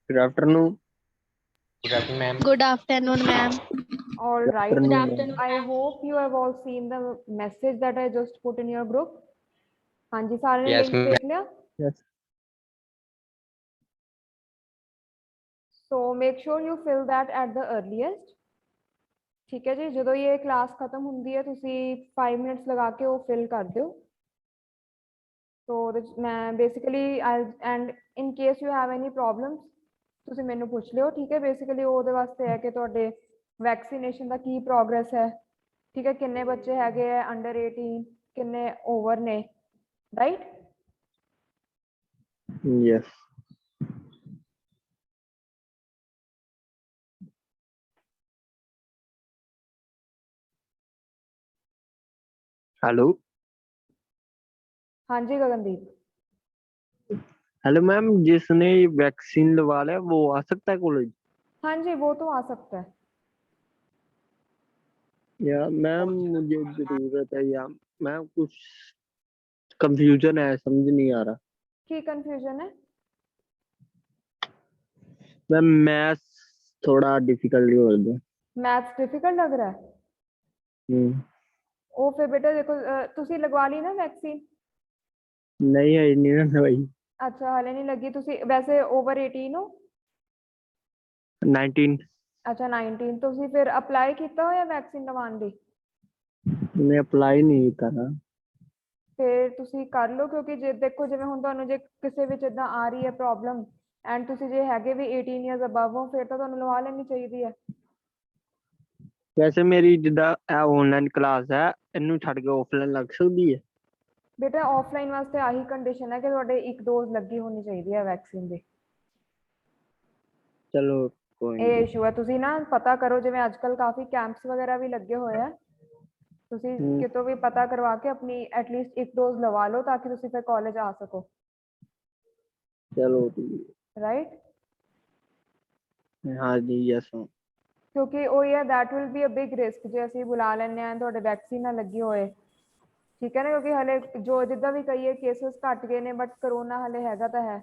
Good afternoon. Good afternoon, ma'am. Good afternoon, ma'am. All Good right. afternoon. I hope you have all seen the message that I just put in your group. हाँ जी, सारे ने Yes, link देख लिया? Yes. So make sure you fill that at the earliest. ठीक है जी, ਜਦੋਂ ये class खत्म ਹੁੰਦੀ ਹੈ ਤੁਸੀਂ 5 ਮਿੰਟਸ ਲਗਾ ਕੇ ਉਹ ਫਿਲ ਕਰ ਦਿਓ। So मैं basically and in case you have any problems ਤੁਸੀਂ ਮੈਨੂੰ ਪੁੱਛ ਲਿਓ, ਠੀਕ ਹੈ। ਬੇਸਿਕਲੀ ਉਹਦੇ ਵਾਸਤੇ ਹੈ ਕਿ ਤੁਹਾਡੇ ਵੈਕਸੀਨੇਸ਼ਨ ਦਾ ਕੀ ਪ੍ਰੋਗਰੈਸ ਹੈ, ਠੀਕ ਹੈ, ਕਿੰਨੇ ਬੱਚੇ ਹੈਗੇ ਆ ਅੰਡਰ 18, ਕਿੰਨੇ ਓਵਰ ਨੇ, ਰਾਈਟ? Yes. Hello. हाँ जी गगनदीप। हेलो मैम, जिसने वैक्सीन लगवा लिया वो आ सकता है कॉलेज? हाँ जी, वो तो आ सकता है। या मैम मुझे जरूरत है, या मैम कुछ कंफ्यूजन है, समझ नहीं आ रहा। की कंफ्यूजन है? मैम मैथ्स थोड़ा डिफिकल्ट हो रहा है। मैथ्स डिफिकल्ट लग रहा है? ਉਹ ਫਿਰ ਬੇਟਾ ਦੇਖੋ ਤੁਸੀਂ ਲਗਵਾ ਲਈ ਨਾ ਵੈਕਸੀਨ? नहीं है, नहीं ना भाई। ਅੱਛਾ, ਹਲੇ ਨਹੀਂ ਲੱਗੀ। ਤੁਸੀਂ ਵੈਸੇ ਓਵਰ 18 ਹੋ? 19। ਅੱਛਾ 19। ਤੁਸੀਂ ਫਿਰ ਅਪਲਾਈ ਕੀਤਾ ਹੋਇਆ ਵੈਕਸੀਨ ਲਵਾਉਣ ਲਈ? मैं अप्लाई नहीं ਕੀਤਾ ਨਾ। ਫਿਰ ਤੁਸੀਂ ਕਰ ਲਓ, ਕਿਉਂਕਿ ਜੇ ਦੇਖੋ ਜਿਵੇਂ ਹੁਣ ਤੁਹਾਨੂੰ ਜੇ ਕਿਸੇ ਵਿੱਚ ਇਦਾਂ ਆ ਰਹੀ ਹੈ ਪ੍ਰੋਬਲਮ ਐਂਡ ਤੁਸੀਂ ਜੇ ਹੈਗੇ ਵੀ 18 ਇਅਰਸ ਅਬਵ ਹੋ ਫਿਰ ਤਾਂ ਤੁਹਾਨੂੰ ਲਵਾ ਲੈਣੀ ਚਾਹੀਦੀ ਹੈ। ਵੈਸੇ ਮੇਰੀ ਜਿੱਦਾਂ ਇਹ ਆਨਲਾਈਨ ਕਲਾਸ ਹੈ, ਇਹਨੂੰ ਛੱਡ ਕੇ ਆਫਲਾਈਨ ਲੱਗ ਸਕਦੀ ਹੈ? ਬੇਟਾ ਆਫਲਾਈਨ ਵਾਸਤੇ ਆਹੀ ਕੰਡੀਸ਼ਨ ਹੈ ਕਿ ਤੁਹਾਡੇ ਇੱਕ ਡੋਜ਼ ਲੱਗੀ ਹੋਣੀ ਚਾਹੀਦੀ ਹੈ ਵੈਕਸੀਨ ਦੀ। ਚਲੋ ਕੋਈ ਇਹ ਨਹੀਂ। ਇਸ਼ੂ ਹੈ। ਤੁਸੀਂ ਨਾ ਪਤਾ ਕਰੋ, ਜਿਵੇਂ ਅੱਜ ਕੱਲ ਕਾਫੀ ਕੈਂਪਸ ਵਗੈਰਾ ਵੀ ਲੱਗੇ ਹੋਏ ਆ, ਤੁਸੀਂ ਕਿਤੋਂ ਵੀ ਪਤਾ ਕਰਵਾ ਕੇ ਆਪਣੀ ਐਟਲੀਸਟ ਇੱਕ ਡੋਜ਼ ਲਵਾ ਲਓ ਤਾਂ ਕਿ ਤੁਸੀਂ ਫਿਰ ਕਾਲਜ ਆ ਸਕੋ। ਚਲੋ ਰਾਈਟ? ਹਾਂ ਜੀ, ਯੈਸ। ਕਿਉਂਕਿ ਉਹ ਇਹ that will be a big risk ਜੇ ਅਸੀਂ ਬੁਲਾ ਲੈਂਦੇ ਹਾਂ ਤੁਹਾਡੇ ਵੈਕਸੀਨ ਨਾ ਲੱਗੀ ਹੋਏ, ਠੀਕ ਹੈ ਨਾ, ਕਿਉਂਕਿ ਹਲੇ ਜੋ ਜਿੱਦਾਂ ਵੀ ਕਹੀਏ ਕੇਸਿਸ ਘਟ ਗਏ ਨੇ ਬਟ ਕਰੋਨਾ ਹਲੇ ਹੈਗਾ ਤਾਂ है।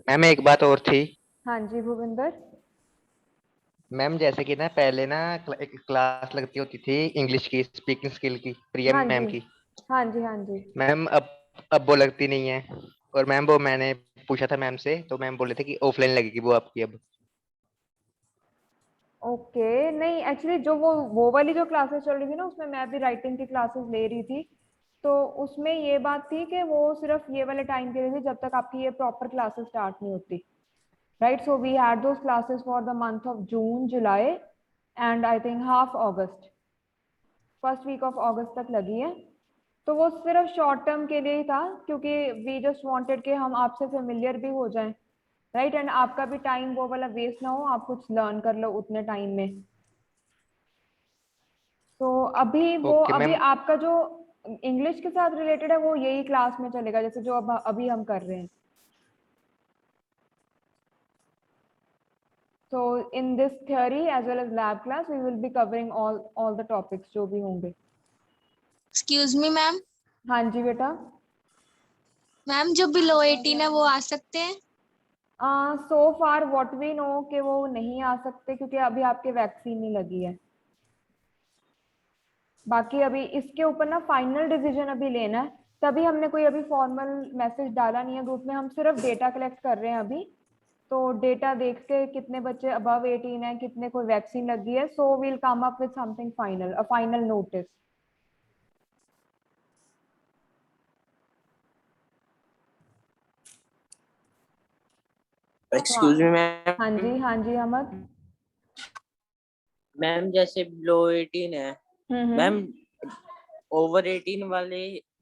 मैम एक बात और थी। हाँ जी भूविंदर। मैम जैसे कि ना पहले ना एक क्लास लगती होती थी इंग्लिश की, स्पीकिंग स्किल की, प्रिया हाँ मैम जी की। हाँ जी हाँ जी। मैम अब वो लगती नहीं है। और मैम वो मैंने पूछा था मैम से, तो मैम बोले थे कि ऑफलाइन लगेगी वो आपकी अब। ओके नहीं, एक्चुअली जो वो वाली जो क्लासेस चल रही थी ना उसमें मैं भी राइटिंग की क्लासेस ले रही थी, तो उसमें ये बात थी कि वो सिर्फ ये वाले टाइम के लिए थी जब तक आपकी ये प्रॉपर क्लासेस स्टार्ट नहीं होती, right? So we had those classes for the month of June, July and I think half August, first week of August तक लगी है। तो वो सिर्फ शॉर्ट टर्म के लिए ही था, क्योंकि वी जस्ट वांटेड कि हम आपसे फेमिलियर भी हो जाएं, राइट? एंड आपका भी टाइम वो वाला वेस्ट ना हो, आप कुछ लर्न कर लो उतने टाइम में। तो अभी वो ओके अभी मैम। आपका जो इंग्लिश के साथ रिलेटेड है वो यही क्लास में चलेगा जैसे जो अब अभी हम कर रहे हैं। So in this theory as well as lab class we will be covering all the topics जो भी होंगे। Excuse me, ma'am. हाँ जी बेटा। मैम जो बिलो 18 है वो आ सकते हैं? सो फार व्हाट वी नो कि वो नहीं आ सकते क्योंकि अभी आपके वैक्सीन नहीं लगी है। बाकी अभी इसके ऊपर ना फाइनल डिसीजन अभी लेना है, तभी हमने कोई अभी फॉर्मल मैसेज डाला नहीं है ग्रुप में, हम सिर्फ डेटा कलेक्ट कर रहे हैं अभी तो डेटा देख के कितने बच्चे अबव 18 है, कितने को वैक्सीन लगी है, so will come up with something final, a final notice. Excuse me हाँ जी, मैम। हाँ जी अहमद। मैम जैसे बिलो 18 है मैम, ओवर 18 वाले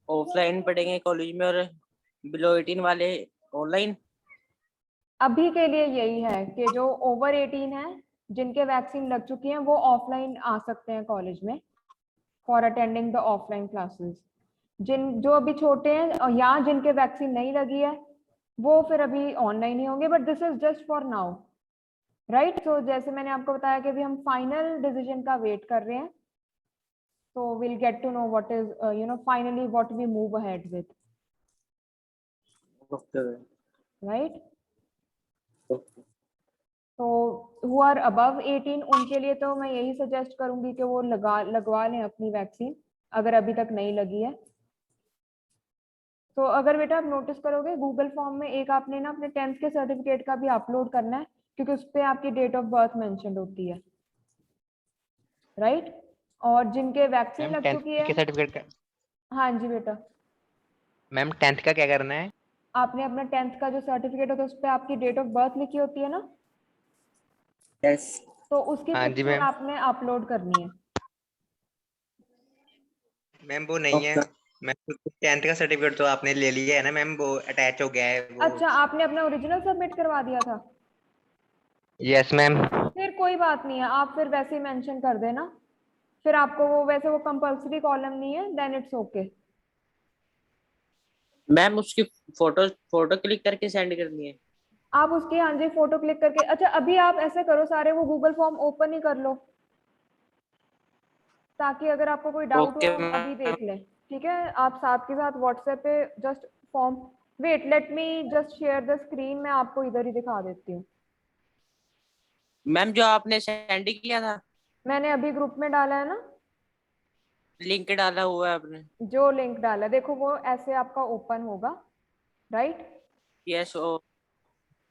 ऑफलाइन पढ़ेंगे कॉलेज में और बिलो 18 वाले ऑनलाइन? अभी के लिए यही है कि जो ओवर 18 है, जिनके वैक्सीन लग चुकी है, वो ऑफलाइन आ सकते हैं कॉलेज में for attending the offline classes. जो अभी छोटे हैं या जिनके वैक्सीन नहीं लगी है, वो फिर अभी ऑनलाइन ही होंगे, but this is just for now, right. तो जैसे मैंने आपको बताया कि अभी हम फाइनल डिसीजन का वेट कर रहे हैं, तो will get to know what is finally what we move ahead with, right. तो हु आर अबव 18 उनके लिए तो मैं यही सजेस्ट करूंगी कि वो लगवा लें अपनी वैक्सीन, अगर अभी तक नहीं लगी है। तो अगर बेटा आप नोटिस करोगे, गूगल फॉर्म में एक आपने ना अपने 10th के सर्टिफिकेट का भी अपलोड करना है, क्योंकि उस पर आपकी डेट ऑफ बर्थ मेंशन होती है, राइट। और जिनके वैक्सीन मैम लग 10th चुकी है, के सर्टिफिकेट का, हाँ जी बेटा, मैम 10th का क्या करना है? आपने अपना 10th का जो सर्टिफिकेट होता है, उस पर आपकी डेट ऑफ बर्थ लिखी होती है ना, यस। तो उसकी हाँ जी पिक्चर मैम। आपने अपलोड करनी है। मैम वो नहीं है। मैम 10th का सर्टिफिकेट तो आपने ले लिया है ना मैम, वो अटैच हो गया है वो। अच्छा, आपने अपना ओरिजिनल सबमिट करवा दिया था? Yes ma'am. फिर कोई बात नहीं है, आप फिर वैसे ही मेंशन कर देना, फिर आपको वो वैसे वो कंपल्सरी कॉलम नहीं है, देन इट्स ओके। मैम उसकी फोटो फोटो क्लिक करके सेंड करनी है? आप उसकी, हाँ जी, फोटो क्लिक करके, अच्छा अभी आप ऐसे करो, सारे वो गूगल फॉर्म ओपन ही कर लो, ताकि अगर आपको कोई डाउट हो ओके आप अभी मैम। देख लें, ठीक है। आप साथ के साथ व्हाट्सएप पे just form, wait let me just share the screen, मैं आपको इधर ही दिखा देती हूँ। मैम जो आपने सेंड किया था, मैंने अभी ग्रुप में डाला है ना, लिंक डाला हुआ है आपने? जो लिंक डाला है देखो, वो ऐसे आपका ओपन होगा, राइट। यस। ओ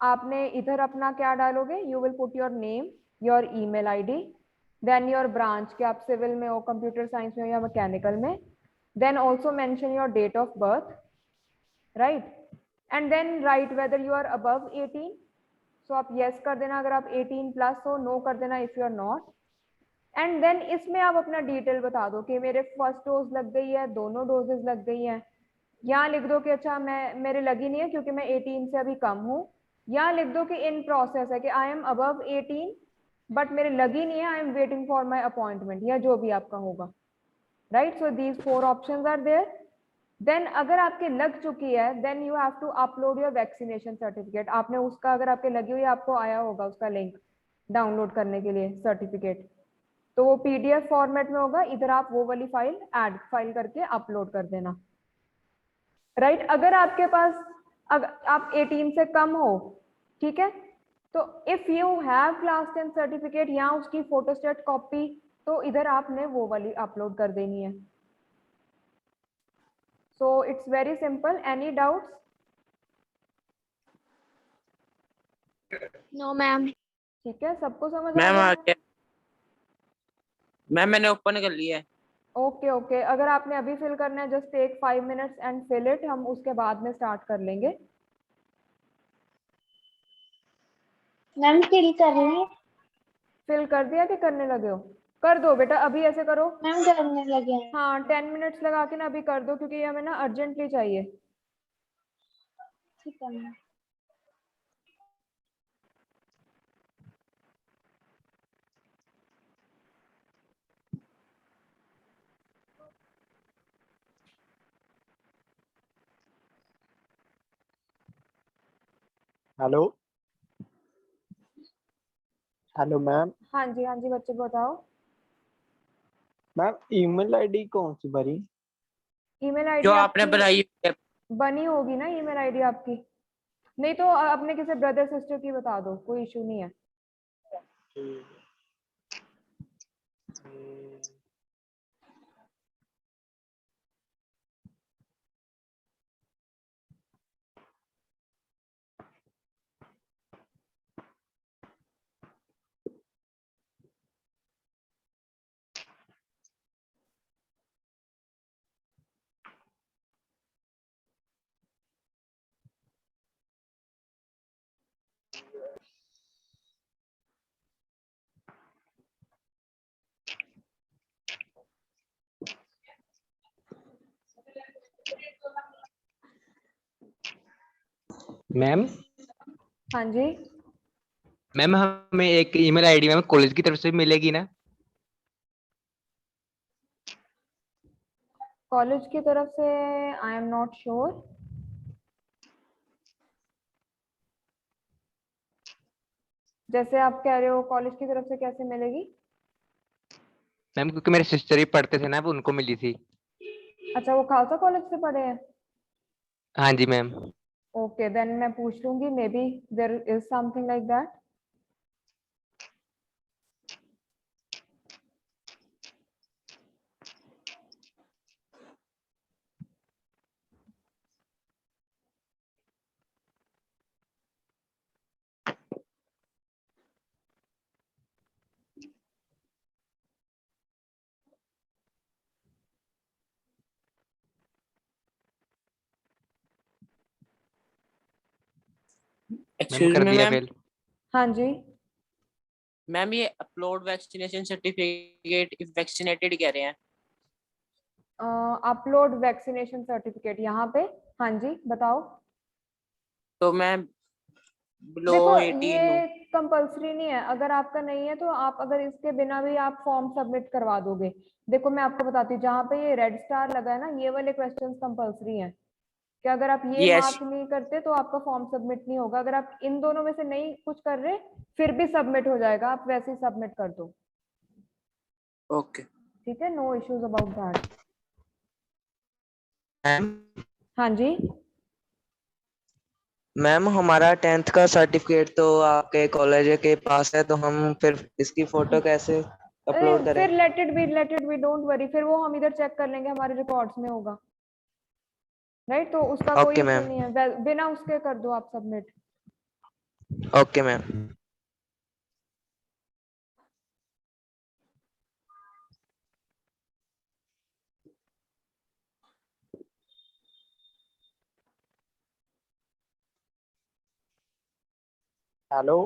आपने इधर अपना क्या डालोगे, you will put your name, your email ID, then your branch, कि आप सिविल में हो, कंप्यूटर साइंस में हो या मैकेनिकल में, then also mention your date of birth, right, and then write whether you are above 18, so आप yes कर देना अगर आप 18 प्लस हो, नो कर देना if you are not, and then इसमें आप अपना डिटेल बता दो कि मेरे फर्स्ट डोज लग गई है, दोनों डोजेस लग गई हैं, यहाँ लिख दो कि अच्छा मैं, मेरे लगी नहीं है क्योंकि मैं 18 से अभी कम हूँ, या लिख दो कि इन प्रोसेस है, कि आई एम अबव 18 बट मेरे लगी नहीं है, I am waiting for my appointment, या जो भी आपका होगा, right. So these 4 options are there. Then अगर आपके लग चुकी है, then you have to upload your vaccination certificate. आपने उसका, अगर आपके लगी हुई, आपको आया होगा उसका लिंक डाउनलोड करने के लिए सर्टिफिकेट, तो वो पीडीएफ फॉर्मेट में होगा, इधर आप वो वाली फाइल ऐड फाइल करके अपलोड कर देना, राइट। अगर आपके पास, अगर आप 18 से कम हो, ठीक है, तो if you have class 10 certificate या उसकी फोटोस्टेट कॉपी, तो इधर आपने वो वाली अपलोड कर देनी है। So it's very simple. Any doubts? No ma'am. ठीक है, सबको समझ आ मैम गया? आ गया। मैम मैंने ओपन कर लिया है। ओके ओके, अगर आपने अभी फिल करना है, just take 5 minutes and fill it, हम उसके बाद में स्टार्ट कर लेंगे। मैम फिल कर रही है। फिल कर दिया कि करने लगे हो? कर दो बेटा, अभी ऐसे करो, मैम करने लगे हैं। हाँ 10 मिनट्स लगा के ना अभी कर दो, क्योंकि ये हमें ना अर्जेंटली चाहिए। ठीक है मैम। Hello, hello ma'am. हाँ जी बच्चे बताओ। मैम ईमेल आईडी कौन सी भरी? ईमेल जो आईडी आपने आपकी बनाई है। बनी होगी ना, ईमेल आईडी आपकी, नहीं तो अपने किसी ब्रदर सिस्टर की बता दो, कोई इशू नहीं है। मैम हाँ जी, मैम हमें एक ईमेल आईडी मैम कॉलेज की तरफ से मिलेगी ना? कॉलेज की तरफ से आई एम नॉट श्योर। जैसे आप कह रहे हो कॉलेज की तरफ से कैसे मिलेगी? मैम क्योंकि मेरे सिस्टर ही पढ़ते थे ना, वो उनको मिली थी। अच्छा, वो खालसा कॉलेज से पढ़े हैं? हाँ जी मैम। ओके, देन मैं पूछ लूंगी, maybe there is something like that. Ma'am excuse कर मी दिया मैम। फिर। हाँ जी, मैम ये upload vaccination certificate if vaccinated कह रहे हैं। अपलोड वैक्सीनेशन सर्टिफिकेट यहाँ पे। हाँ जी, बताओ। तो मैं बिलो देखो 18 हूँ। ये कंपलसरी नहीं है, अगर आपका नहीं है तो आप अगर इसके बिना भी आप फॉर्म सबमिट करवा दोगे। देखो मैं आपको बताती हूँ, जहाँ पे ये रेड स्टार लगा है ना, ये वाले क्वेश्चंस कंपलसरी हैं कि अगर आप ये यस। मार्क नहीं करते तो आपका फॉर्म सबमिट नहीं होगा। अगर आप इन दोनों में से नहीं कुछ कर रहे फिर भी सबमिट हो जाएगा, आप वैसे ही सबमिट कर दो। ओके ठीक है, no issues about that. Ma'am हाँ जी, मैम हमारा 10th का सर्टिफिकेट तो आपके कॉलेज के पास है, तो हम फिर इसकी फोटो कैसे अपलोड करें? फिर let it be, don't worry, फिर वो हम इधर चेक कर लेंगे, हमारे रिकॉर्ड्स में होगा। राइट, तो उसका कोई ओके इशू मैम। नहीं है, बिना उसके कर दो आप सबमिट। Okay ma'am. हेलो।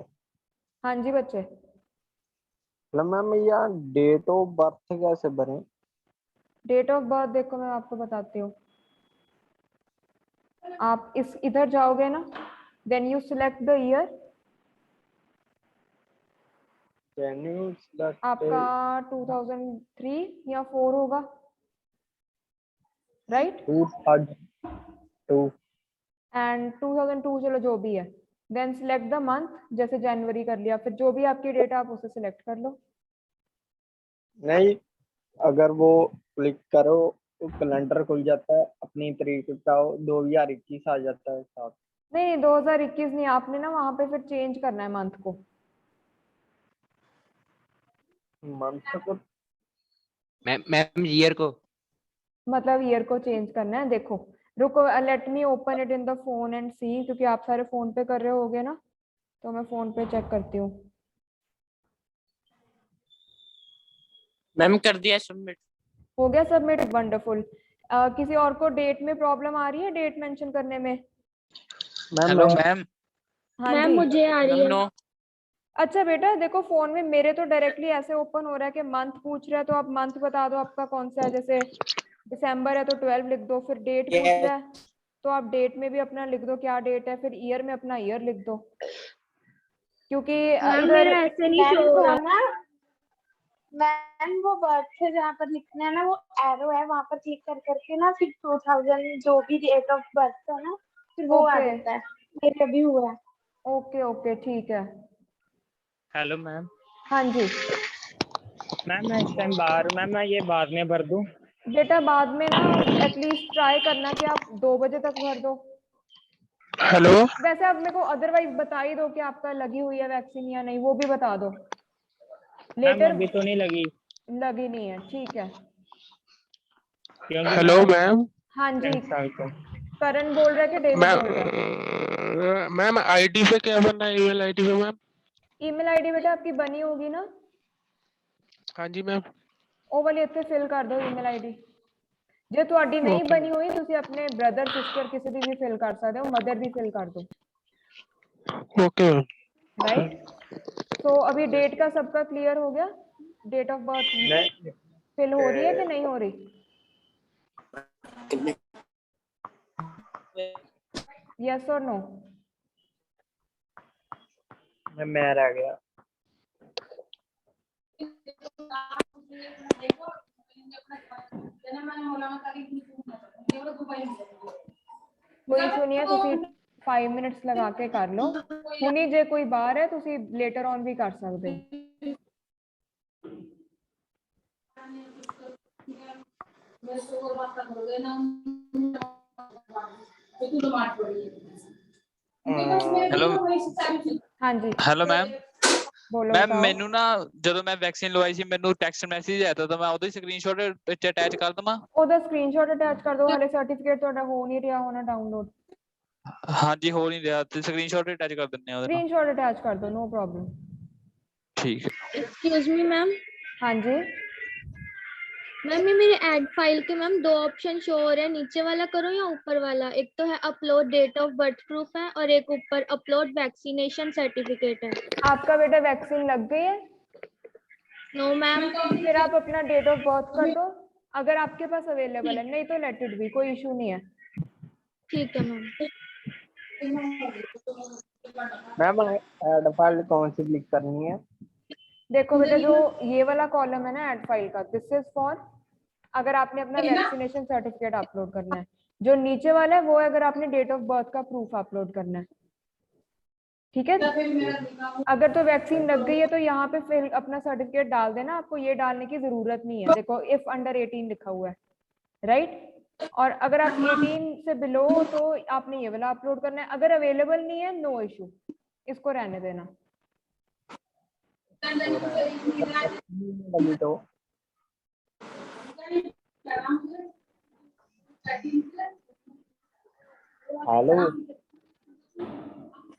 हाँ जी बच्चे। मतलब मैम यहाँ डेट ऑफ बर्थ कैसे भरें? डेट ऑफ बर्थ देखो मैं आपको बताती हूँ। आप इस इधर जाओगे ना, then you select the year. Can you select आपका 2003 या 4 होगा, राइट? 2002? एंड 2002 चलो जो भी है, देन सिलेक्ट द मंथ, जैसे जनवरी कर लिया, फिर जो भी आपकी डेट आप उसे सिलेक्ट कर लो। नहीं, अगर वो क्लिक करो तो कैलेंडर खुल जाता है, अपनी तारीख का 2021 आ जाता है साथ। नहीं 2021 नहीं, आपने ना वहां पे फिर चेंज करना है मंथ को। मंथ को? मैम मैम ईयर को। मतलब ईयर को चेंज करना है। देखो रुको, let me open it in the phone and see, क्योंकि आप सारे फोन पे कर रहे होगे ना, तो मैं फोन पे चेक करती हूँ। मैम कर दिया सबमिट। हो गया सबमिट, वंडरफुल। किसी और को डेट में प्रॉब्लम आ रही है, डेट मेंशन करने में? Ma'am hello ma'am. हाँ मैम जी। मुझे आ रही मैम है। नो। अच्छा बेटा देखो, फोन में मेरे तो डायरेक्टली ऐसे ओपन हो रहा है कि मंथ पूछ रहा है, तो आप मंथ बता दो आपका कौन सा है। जैसे दिसंबर है तो 12 लिख दो, फिर डेट पूछ यस। रहा है तो आप डेट में भी अपना लिख दो क्या डेट है, फिर ईयर में अपना ईयर लिख दो, क्योंकि मैम इधर मेरा ऐसे नहीं शो मैम हो वो रहा। ना, मैम वो बर्थ से जहाँ पर लिखना है ना, वो एरो है, वहां पर क्लिक कर करके ना फिर 2000 जो भी डेट ऑफ बर्थ है ना, फिर वो आ ओके जाता है। मेरे अभी हुआ है। ओके ओके ठीक है। Hello ma'am. हाँ जी मैम मैं इस टाइम बाहर हूँ मैम, मैं ये बाद में भर दूँ? बेटा, बाद में ना एटलीस्ट ट्राई करना कि आप 2 बजे तक भर दो। हेलो। वैसे आप मेरे को अदरवाइज बता ही दो कि आपका लगी हुई है वैक्सीन या नहीं, वो भी बता दो। मैम लेटर अभी तो नहीं लगी, लगी नहीं है, ठीक है। क्योंकि हेलो मैं मैम। हाँ जी, 10 साल का। करण बोल रहा है कि डेविड बोल रहा है? मैम आईडी पे क्या बनना है, ईमेल आईडी पे मैम? ईमेल आईडी बेटा आपकी बनी होगी ना, हाँ जी मैम। ਉਹ ਵਾਲੀ ਇੱਥੇ ਫਿਲ ਕਰ ਦਿਓ ਈਮੇਲ ਆਈਡੀ। ਜੇ ਤੁਹਾਡੀ ਨਹੀਂ ओके ਬਣੀ ਹੋਈ ਤੁਸੀਂ ਆਪਣੇ ਬ੍ਰਦਰ ਸਿਸਟਰ ਕਿਸੇ ਦੀ ਵੀ ਫਿਲ ਕਰ ਸਕਦੇ ਹੋ, ਮਦਰ ਦੀ ਫਿਲ कर दो। Okay ma'am. राइट, तो अभी डेट का सबका क्लियर हो गया? डेट ऑफ बर्थ नहीं, फिल हो रही है कि नहीं हो रही? यस और नो? मैं रह गया। कोई इशू नहीं है, ਤੁਸੀਂ 5 ਮਿੰਟਸ ਲਗਾ ਕੇ ਕਰ ਲਓ। ਹੁਣੀ ਜੇ ਕੋਈ ਬਾਹਰ ਹੈ ਤੁਸੀਂ ਲੇਟਰ ਔਨ ਵੀ ਕਰ ਸਕਦੇ ਹੋ। हेलो ਹਾਂਜੀ हेलो मैम ਬੋਲੋ मैम ਬਤਾਓ। ਮੈਨੂੰ ਨਾ ਜਦੋਂ ਮੈਂ ਵੈਕਸੀਨ ਲਵਾਈ ਸੀ ਮੈਨੂੰ ਟੈਕਸਟ ਮੈਸੇਜ ਆਇਆ ਤਾਂ ਮੈਂ ਉਹਦਾ ਸਕਰੀਨਸ਼ਾਟ ਵਿੱਚ ਅਟੈਚ ਕਰ ਦਵਾਂ। ਉਹਦਾ ਸਕਰੀਨਸ਼ਾਟ ਅਟੈਚ ਕਰ ਦਿਓ, ਹਲੇ ਸਰਟੀਫਿਕੇਟ ਤੁਹਾਡਾ ਹੋ ਨਹੀਂ ਰਿਹਾ ਹੋਣਾ ਡਾਊਨਲੋਡ। ਹਾਂਜੀ ਹੋ ਨਹੀਂ ਰਿਹਾ ਤੇ ਸਕਰੀਨਸ਼ਾਟ ਅਟੈਚ ਕਰ ਦਿੰਨੇ ਆ ਉਹਦੇ ਨਾਲ। ਸਕਰੀਨਸ਼ਾਟ ਅਟੈਚ ਕਰ ਦਿਓ, नो प्रॉब्लम। ठीक है। Excuse me ma'am. हाँ जी मैम ये मेरे ऐड फाइल के मैम 2 ऑप्शन शो हो रहे हैं, नीचे वाला करो या ऊपर वाला? एक तो है upload date of birth proof है और एक ऊपर अपलोड वैक्सीनेशन सर्टिफिकेट है। आपका बेटा वैक्सीन लग गई है? No ma'am. फिर आप अपना डेट ऑफ बर्थ कर दो, अगर आपके पास अवेलेबल है, नहीं तो लेट इट बी, कोई इशू नहीं है। ठीक है मैम। मैम ऐड फाइल कौन सी क्लिक करनी है? देखो बेटा, जो ये वाला कॉलम है ना ऐड फाइल का, दिस इज फॉर अगर आपने अपना वैक्सीनेशन सर्टिफिकेट अपलोड करना है। जो नीचे वाला है वो है अगर आपने डेट ऑफ बर्थ का प्रूफ अपलोड करना है, ठीक है। अगर तो वैक्सीन लग गई है तो यहाँ पे फिर अपना सर्टिफिकेट डाल देना, आपको ये डालने की जरूरत नहीं है। देखो इफ अंडर 18 लिखा हुआ है, राइट। और अगर आप 18 से बिलो हो तो आपने ये वाला अपलोड करना है। अगर अवेलेबल नहीं है, नो इशू, इसको रहने देना। लगी तो हेलो।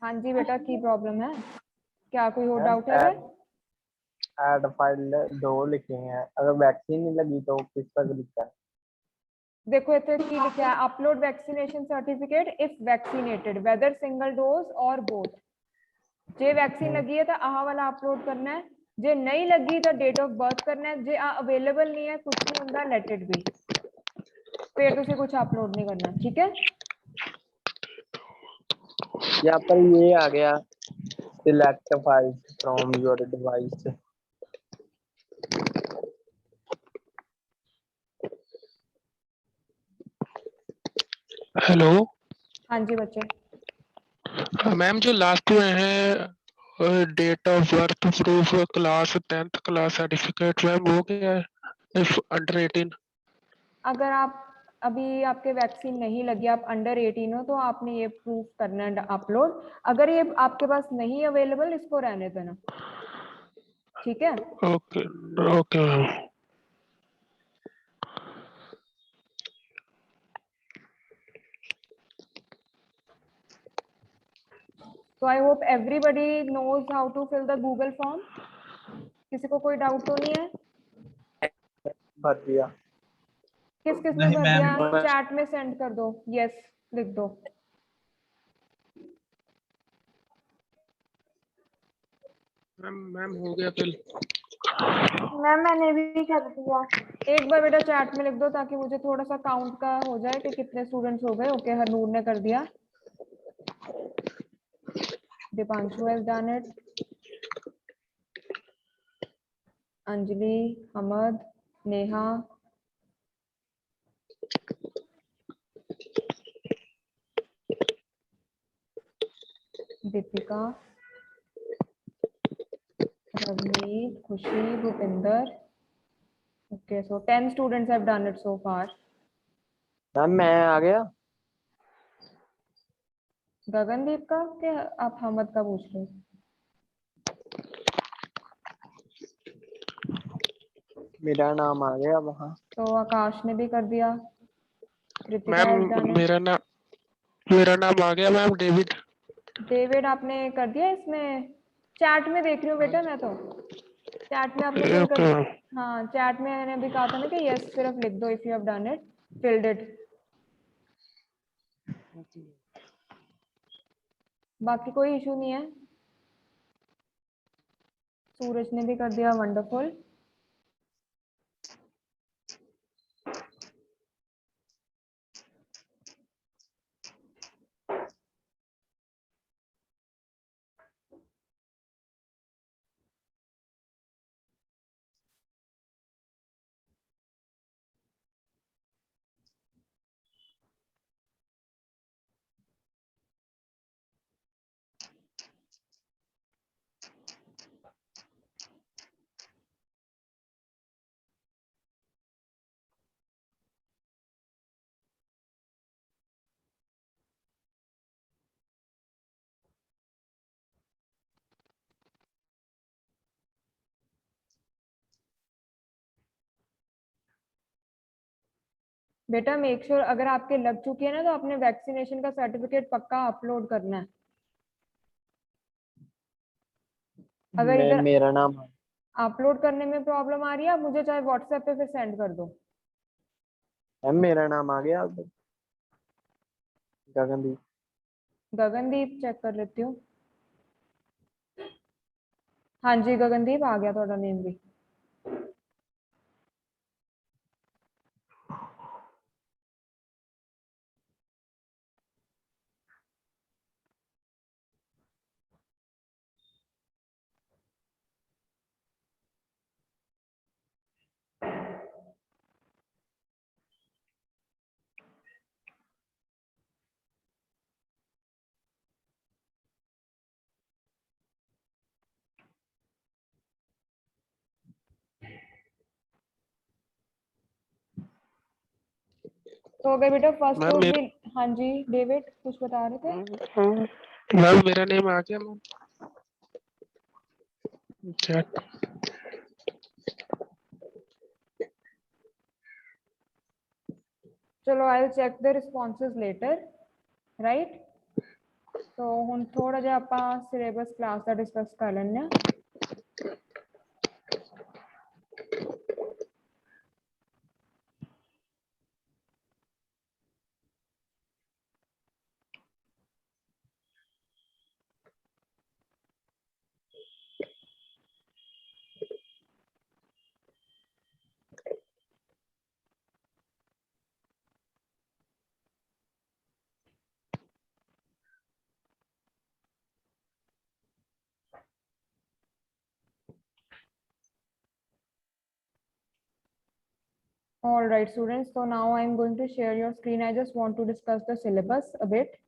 हाँ जी बेटा, की प्रॉब्लम है क्या? कोई और डाउट है? ऐड फाइल 2 लिखे हैं, अगर वैक्सीन नहीं लगी तो किस पर क्लिक करें? देखो इतने की लिखा है upload vaccination certificate if vaccinated whether single dose और बोथ। जे वैक्सीन लगी है तो आह वाला अपलोड करना है, जे नहीं लगी तो डेट ऑफ बर्थ करना है, जे अवेलेबल नहीं है कुछ नहीं होता, लेट इट बी, फिर तुझे कुछ अपलोड नहीं करना, ठीक है। यहाँ पर ये आ गया select file from your device. Hello हाँ जी बच्चे। मैम, जो लास्ट में है date of birth proof class 10th class certificate, ma'am वो क्या है? If under 18। अगर आप अभी आपके वैक्सीन नहीं लगी, आप अंडर 18 हो, तो आपने ये प्रूफ करना है अपलोड। अगर ये आपके पास नहीं अवेलेबल, इसको रहने देना, ठीक है। Okay okay ma'am. So I hope everybody knows how to fill the Google form. किसी को कोई डाउट तो नहीं है? भर दिया। किस किस ने भर दिया? चैट में सेंड कर दो, यस लिख दो। मैम हो गया फिल। मैम मैंने भी कर दिया। एक बार बेटा चैट में लिख दो ताकि मुझे थोड़ा सा काउंट का हो जाए कि कितने स्टूडेंट्स हो गए। ओके, हरनूर ने कर दिया, Deepanshu has done it, Anjali, Hamad, Neha, Deepika, Ravneet, Khushi, Bhupinder. Okay, so 10 students have done it so far. Ma'am मैं आ गया। गगनदीप का कि आप हमद का पूछ रहे हो? मेरा नाम आ गया वहाँ। तो आकाश ने भी कर दिया, मैम मेरा नाम आ गया मैम, डेविड। डेविड आपने कर दिया? इसमें चैट में देख रही हूँ बेटा मैं तो, चैट में आपने फिल कर। हाँ चैट में मैंने भी कहा था ना कि यस सिर्फ लिख दो if you have done it, filled it. बाकी कोई इशू नहीं है। सूरज ने भी कर दिया, वंडरफुल। बेटा मेक श्योर अगर आपके लग चुकी है ना तो अपने वैक्सीनेशन का सर्टिफिकेट पक्का अपलोड करना है। अगर इधर मेरा नाम अपलोड करने में प्रॉब्लम आ रही है आप मुझे चाहे व्हाट्सएप पे फिर सेंड कर दो। मैम मेरा नाम आ गया गगनदीप। गगनदीप चेक कर लेती हूँ। हाँ जी गगनदीप आ गया थोड़ा नेम भी। तो अगर बेटा फर्स्ट मैम डोज मेरा भी। हाँ जी डेविड कुछ बता रहे थे। मैम मेरा नेम आ गया मैम चैट। चलो I will check the responses later right. तो हम थोड़ा जिहा ਆਪਾਂ सिलेबस क्लास ਦਾ डिस्कस कर ਲੈਂਦੇ ਹਾਂ। All right, students. So now I'm going to share your screen. I just want to discuss the syllabus a bit.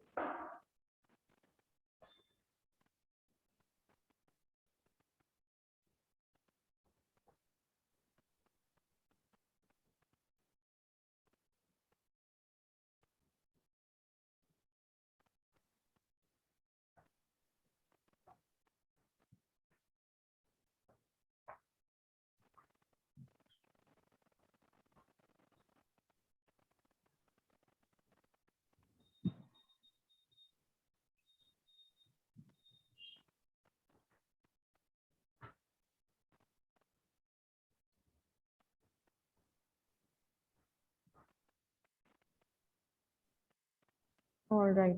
All right.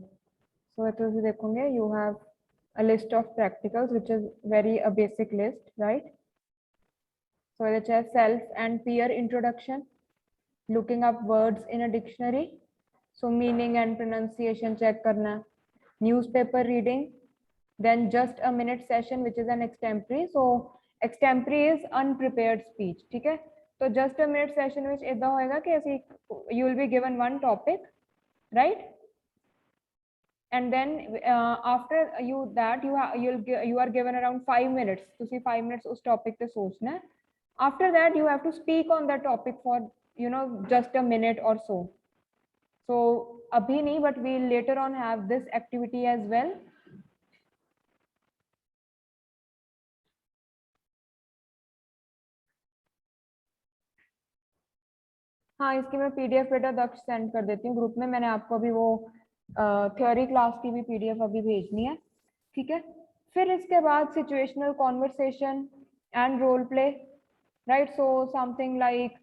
So it is देखोगे you have a list of practicals which is very a basic list, right? So it has self and peer introduction, looking up words in a dictionary, so meaning and pronunciation check करना, newspaper reading, then just a minute session which is an extempore. So extempore is unprepared speech, ठीक है? तो just a minute session which इदा होएगा कि ऐसी you will be given one topic, right? And then after you that you are given around 5 minutes to see 5 minutes उस topic पे सोचना है. After that you have to speak on that topic for just a minute or so. So abhi nahi, but we'll later on have this activity as well. हाँ इसकी मैं PDF बेटा दक्ष send कर देती हूँ ग्रुप में। मैंने आपको अभी वो थ्योरी क्लास की भी पीडीएफ अभी भेजनी है, ठीक है? फिर इसके बाद situational conversation and role play, right? So something like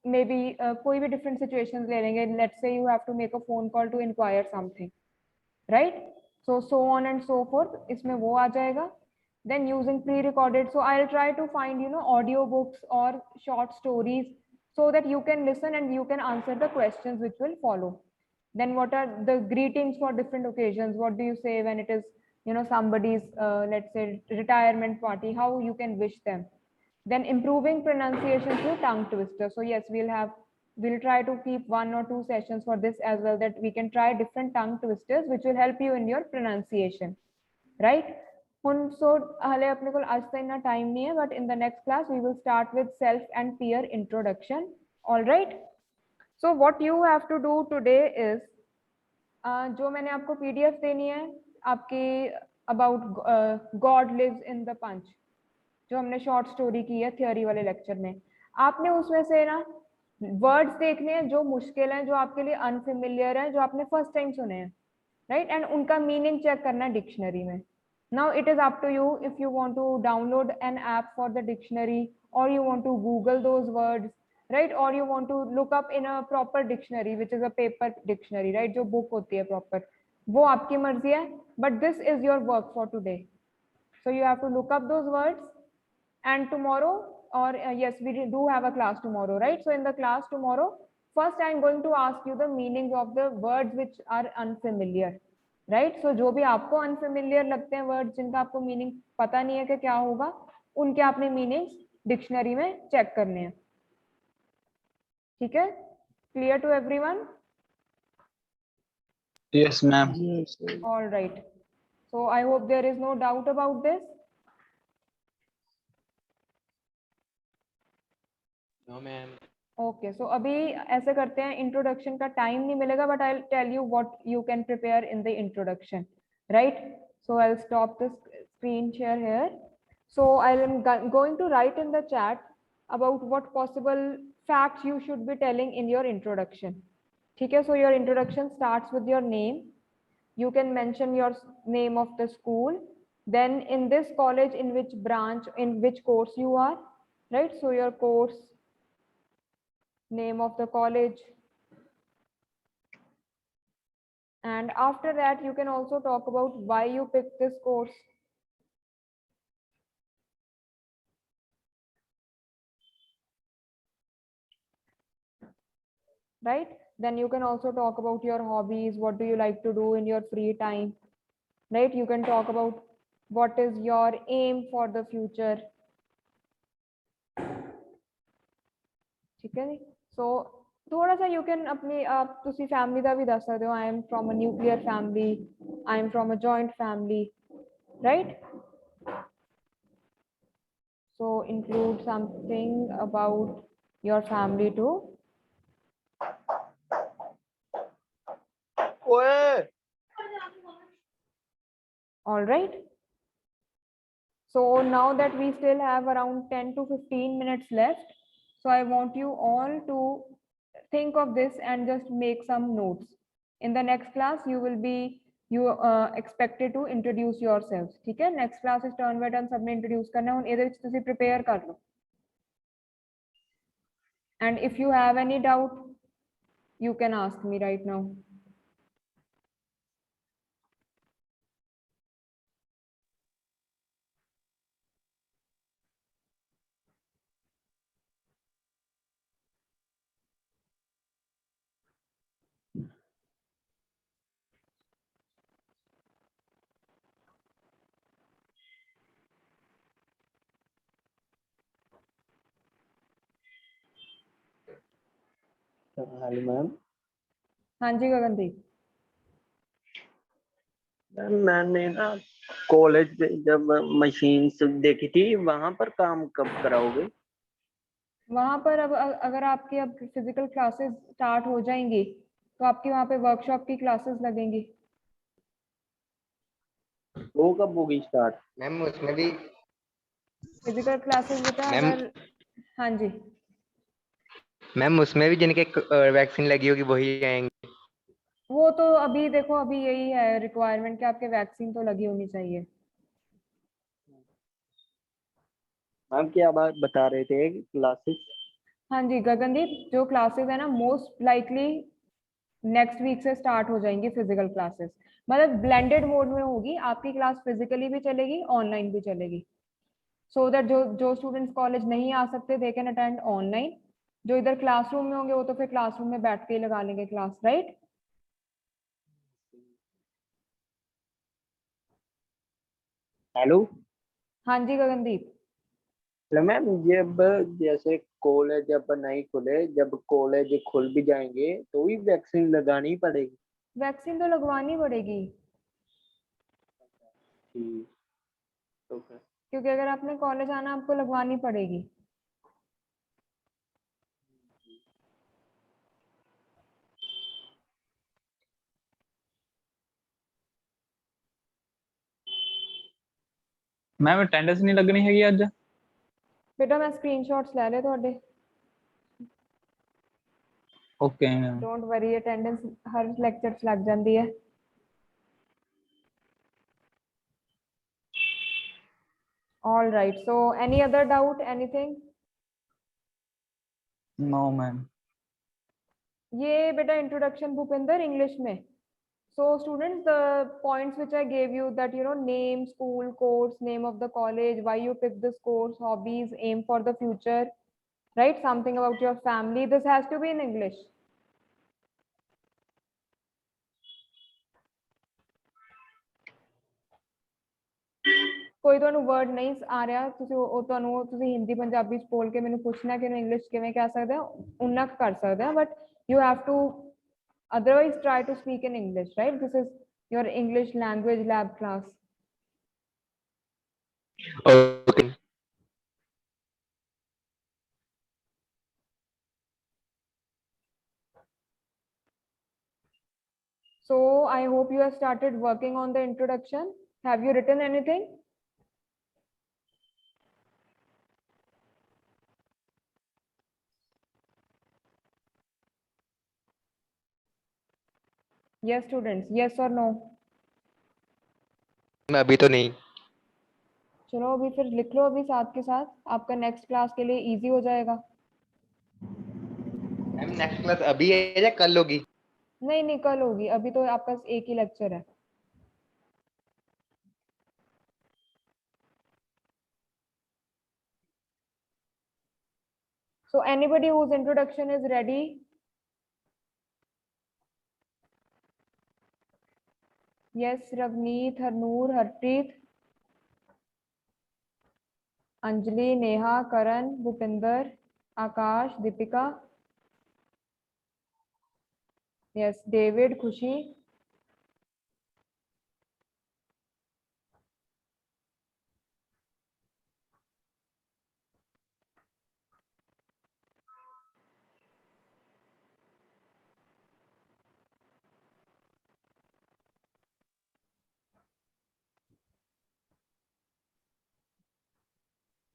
maybe कोई भी डिफरेंट सिचुएशंस ले लेंगे। Let's say you have to make a phone call to inquire something, right? So on and so forth, इसमें वो आ जाएगा। Then using pre-recorded, so I'll try to find audio books or short stories so that you can listen and you can answer the questions which will follow. Then what are the greetings for different occasions? What do you say when it is somebody's let's say retirement party, how you can wish them? Then improving pronunciation through tongue twister. So yes, we'll try to keep 1 or 2 sessions for this as well, that we can try different tongue twisters which will help you in your pronunciation, right? So हाले अपने को आज तक इतना time नहीं है, but in the next class we will start with self and peer introduction. All right. So what you have to do today is जो मैंने आपको पीडीएफ देनी है आपकी about God lives in the punch, जो हमने शॉर्ट स्टोरी की है थियोरी वाले लेक्चर में, आपने उसमें से ना वर्ड्स देखने हैं जो मुश्किल हैं, जो आपके लिए अनफेमिलियर हैं, जो आपने फर्स्ट टाइम सुने हैं, राइट, एंड उनका मीनिंग चेक करना है डिक्शनरी में. Now it is up to you if you want to download an app for the dictionary, और you want to google those words, right, or you want to look up in a proper dictionary which is a paper dictionary, right, जो book होती है proper, वो आपकी मर्जी है, but this is your work for today. So you have to look up those words, and tomorrow, or yes, we do have a class tomorrow, right? So in the class tomorrow, first I am going to ask you the meanings of the words which are unfamiliar, right? So जो भी आपको unfamiliar लगते हैं words, जिनका आपको meaning पता नहीं है कि क्या होगा, उनके आपने meanings डिक्शनरी में चेक करने हैं. ठीक है, clear to everyone? Yes ma'am. All right, so I hope there is no doubt about this. No ma'am. Okay, so अभी ऐसे करते हैं, इंट्रोडक्शन का टाइम नहीं मिलेगा, but I will tell you what you can prepare in the introduction, right? So I will stop the screen share here. So I am going to write in the chat about what possible facts you should be telling in your introduction. ठीक है, so your introduction starts with your name. You can mention your name of the school, then in this college, in which branch, in which course you are, right? So your course, name of the college, and after that you can also talk about why you picked this course. Right, then you can also talk about your hobbies, what do you like to do in your free time, right? You can talk about what is your aim for the future. ठीक है जी, so थोड़ा सा you can अपनी आप तुसी family ਦਾ ਵੀ ਦੱਸ ਸਕਦੇ हो. I am from a nuclear family, I am from a joint family, right? So include something about your family too. All right, so now that we still have around 10 to 15 minutes left, so I want you all to think of this and just make some notes. In the next class you will be expected to introduce yourselves. ठीक है, next class is turn by turn सबने introduce करना है, ਇਹਦੇ ਵਿੱਚ ਤੁਸੀਂ prepare कर लो. And if you have any doubt, you can ask me right now. Hello ma'am. हाँ जी गगनदीप. मैम मैंने ना कॉलेज में जब मशीन देखी थी, वहां पर काम कब कराओगे? वहां पर अब अगर आपकी अब फिजिकल क्लासेस स्टार्ट हो जाएंगी तो आपकी वहां पे वर्कशॉप की क्लासेस लगेंगी. वो कब होगी स्टार्ट? मैम उसमें भी फिजिकल क्लासेस बेटा मैम अगर, हाँ जी मैम उसमें भी जिनके वैक्सीन लगी होगी वही आएंगे. वो तो अभी देखो, अभी यही है रिक्वायरमेंट कि आपके वैक्सीन तो लगी होनी चाहिए. मैम क्या बात बता रहे थे क्लासेस? हाँ जी गगनदीप, जो क्लासेस है ना मोस्ट लाइकली नेक्स्ट वीक से स्टार्ट हो जाएंगी फिजिकल क्लासेस. मतलब ब्लेंडेड मोड में होगी, आपकी क्लास फिजिकली भी चलेगी, ऑनलाइन भी चलेगी. सो दैट जो स्टूडेंट्स कॉलेज नहीं आ सकते दे कैन अटेंड ऑनलाइन. जो इधर क्लासरूम में होंगे वो तो फिर क्लासरूम में बैठ के ही लगा लेंगे क्लास, राइट? हेलो. हाँ जी गगनदीप. हेलो मैम, जब जैसे कॉलेज जब नहीं खुले, जब कॉलेज खुल भी जाएंगे तो भी वैक्सीन लगानी पड़ेगी? वैक्सीन तो लगवानी पड़ेगी. ओके. क्योंकि अगर आपने कॉलेज आना आपको लगवानी पड़ेगी. मैम अटेंडेंस नहीं लगनी हैगी ਅੱਜ? बेटा मैं स्क्रीनशॉट्स ले ले ਤੁਹਾਡੇ. Okay ma'am. Don't worry, attendance हर लेक्चर च लग जाती है। All right, so any other doubt, anything? No ma'am. ये बेटा इंट्रोडक्शन भूपिंदर इंग्लिश में। So students, the points which I gave you, that name, school, course, name of the college, why you picked this course, hobbies, aim for the future, right? Something about your family. This has to be in English. कोई ਤੁਹਾਨੂੰ word नहीं आ रहा, ਤੁਸੀਂ ਉਹ ਤੁਹਾਨੂੰ ਤੁਸੀਂ ਹਿੰਦੀ ਪੰਜਾਬੀ ਚ ਬੋਲ ਕੇ ਮੈਨੂੰ ਪੁੱਛਣਾ ਕਿ ਇਹਨੂੰ ਇੰਗਲਿਸ਼ ਕਿਵੇਂ ਕਹਿ ਸਕਦੇ ਹੋ, ਉਨਾ ਕੁ ਕਰ ਸਕਦੇ ਆ, but you have to otherwise try to speak in English, right? This is your English language lab class. Okay. So I hope you have started working on the introduction. Have you written anything? Yes students, yes or no? मैं अभी तो नहीं। चलो अभी फिर लिख लो अभी साथ के साथ, आपका नेक्स्ट क्लास के लिए इजी हो जाएगा। मैम नेक्स्ट क्लास अभी है या कल होगी? नहीं नहीं, कल होगी, अभी तो आपका एक ही लेक्चर है। So anybody whose introduction is ready? Yes, Ravneet, Harnoor, Harpreet, Anjali, Neha, Karan, Bhupinder, Akash, Deepika. Yes, David, Khushi.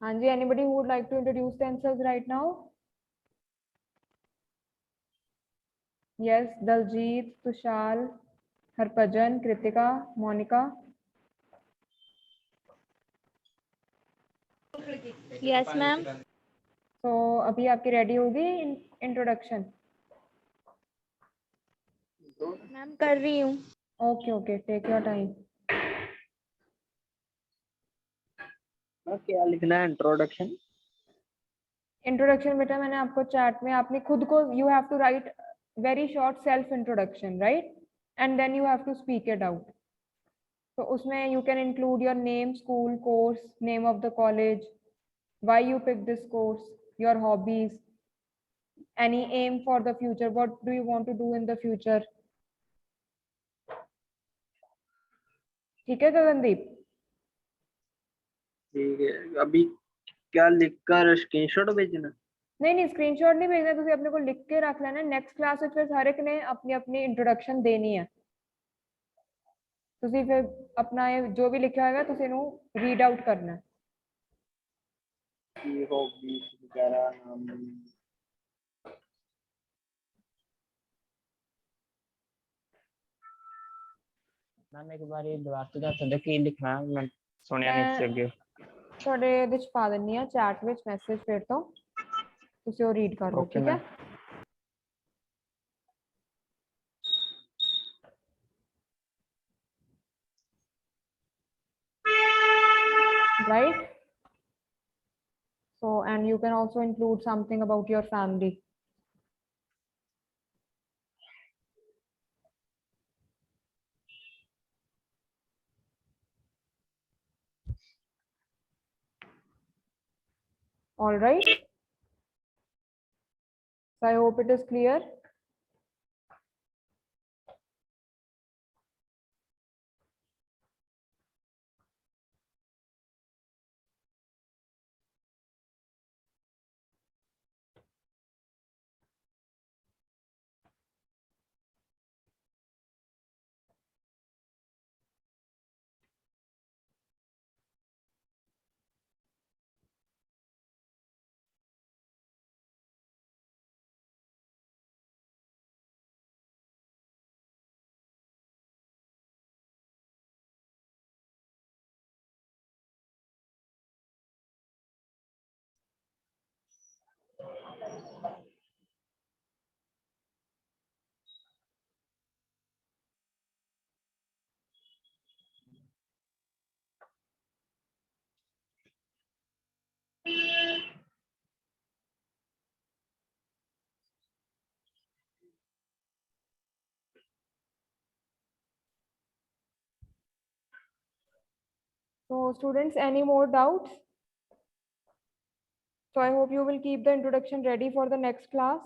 Anji, anybody who would like to introduce themselves right now? Yes, Daljit, Tushal, Harpajan, Kritika, Monica. Yes ma'am. So अभी आपकी ready होगी introduction? Ma'am कर रही हूँ। Okay okay, take your time. क्या लिखना है introduction? Introduction बेटा मैंने आपको चैट में, आपने खुद को, you have to write very short self introduction, right, and then you have to speak it out. तो उसमें you can include your name, school, course, name of the college, why you pick this course, your hobbies, any aim for the future, what do you want to do in the future. ठीक है गगनदीप? ठीक है, अभी क्या लिखकर screenshot भेजना? नहीं नहीं, स्क्रीनशॉट नहीं भेजना, ਤੁਸੀਂ ਆਪਣੇ ਕੋਲ ਲਿਖ ਕੇ ਰੱਖ ਲੈਣਾ। ਨੈਕਸਟ ਕਲਾਸ ਵਿੱਚ ਫਿਰ ਹਰ ਇੱਕ ਨੇ ਆਪਣੀ ਆਪਣੀ ਇੰਟਰੋਡਕਸ਼ਨ ਦੇਣੀ ਹੈ। ਤੁਸੀਂ ਫਿਰ ਆਪਣਾ ਇਹ ਜੋ ਵੀ ਲਿਖਿਆ ਹੋਏਗਾ ਤੁਸੀਂ ਇਹਨੂੰ ਰੀਡ ਆਊਟ ਕਰਨਾ। की हॉबीज वगैरह नाम। मैम एक बार ये दोबारा से ਦੱਸ ਦਿਓ ਕੀ ਲਿਖਣਾ, ਮੈਂ ਸੁਣਿਆ ਨਹੀਂ ਸੀ ਅੱਗੇ। ਤੁਹਾਡੇ ਇਹਦੇ ਚ ਪਾ ਦਿੰਨੀ ਆ ਚੈਟ ਵਿੱਚ ਮੈਸੇਜ ਫਿਰ ਤੋਂ, ਤੁਸੀਂ ਉਹ ਰੀਡ ਕਰ ਲਓ, ਠੀਕ ਹੈ? Right? So, and you can also include something about your family. All right. So I hope it is clear. So students, any more doubts? So I hope you will keep the introduction ready for the next class.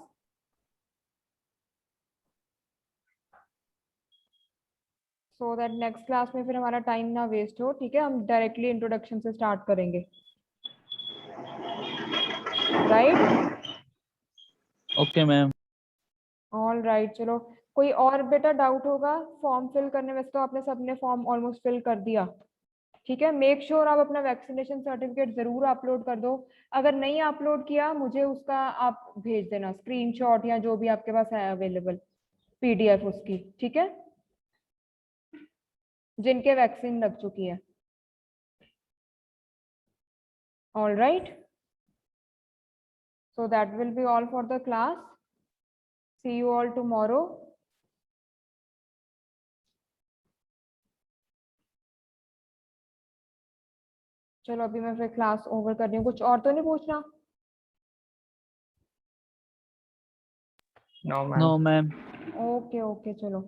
So that next class में फिर हमारा time ना waste हो, ठीक है? हम directly introduction से start करेंगे, right? Okay ma'am. All right, चलो कोई और बेटा डाउट होगा फॉर्म फिल करने में? तो आपने सबने फॉर्म ऑलमोस्ट फिल कर दिया, ठीक है? मेक श्योर आप अपना वैक्सीनेशन सर्टिफिकेट जरूर अपलोड कर दो। अगर नहीं अपलोड किया, मुझे उसका आप भेज देना स्क्रीनशॉट या जो भी आपके पास है अवेलेबल PDF उसकी, ठीक है? जिनके वैक्सीन लग चुकी है। All right, so that will be all for the class. See you all tomorrow. चलो अभी मैं फिर क्लास ओवर कर रही हूँ। कुछ और तो नहीं पूछना? No ma'am. No ma'am. Okay okay, चलो।